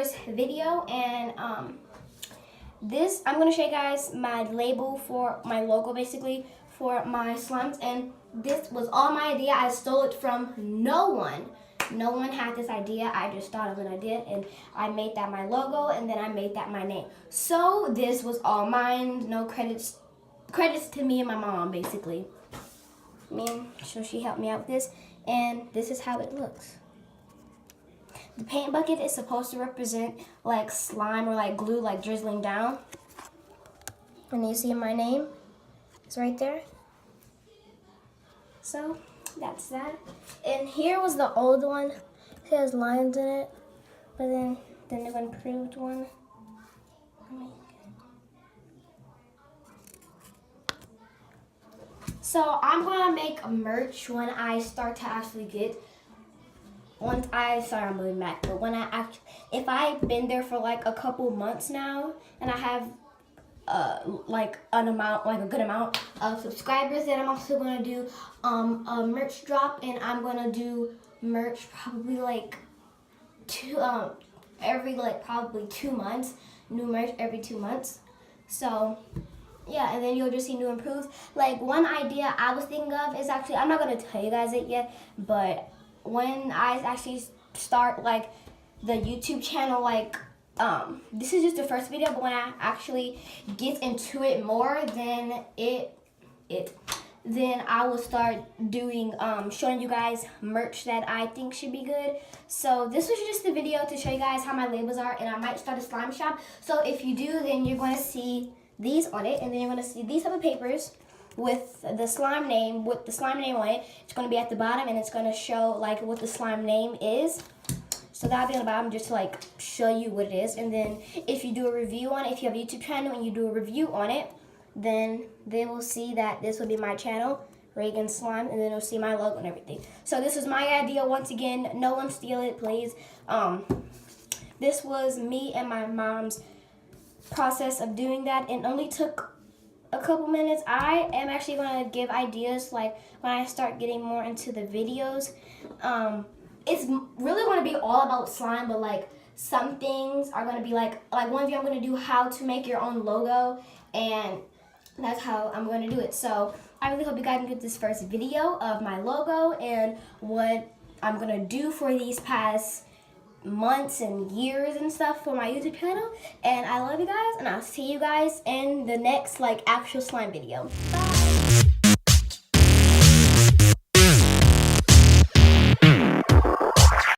first video, and this, I'm gonna show you guys my label for my logo, basically, for my slimes, and this was all my idea. I stole it from no one. No one had this idea. I just thought of an idea, and I made that my logo, and then I made that my name. So this was all mine. No credits to me and my mom, basically. So she helped me out with this, and this is how it looks. The paint bucket is supposed to represent like slime or like glue, like drizzling down. And you see my name, it's right there. So that's that. And here was the old one. It has lines in it, but then the new improved one. So I'm gonna make merch when I start to actually get. I'm moving back, but when if I've been there for like a couple months now, and I have like a good amount of subscribers, then I'm also gonna do a merch drop, and I'm gonna do merch probably like every probably 2 months, new merch every 2 months. So yeah, and then you'll just see new improved. Like one idea I was thinking of is actually, I'm not gonna tell you guys it yet, but when I actually start like the YouTube channel, like this is just the first video, but when I actually get into it more, then then I will start doing showing you guys merch that I think should be good. So this was just the video to show you guys how my labels are, and I might start a slime shop. So if you do, then you're going to see these on it, and then you're going to see these type of papers with the slime name on it. It's going to be at the bottom, and it's going to show like what the slime name is. So that'll be on the bottom just to like show you what it is. And then if you do a review on it, if you have a YouTube channel and you do a review on it, then they will see that this will be my channel, Rhegan Slime, and then they'll see my logo and everything. So this was my idea. Once again, no one steal it, please. This was me and my mom's process of doing that, and only took a couple minutes. I am actually going to give ideas like when I start getting more into the videos. It's really going to be all about slime, but like some things are going to be like one video I'm going to do how to make your own logo, and that's how I'm going to do it. So I really hope you guys get this first video of my logo and what I'm going to do for these past months and years and stuff for my YouTube channel. And I love you guys, and I'll see you guys in the next like actual slime video. Bye!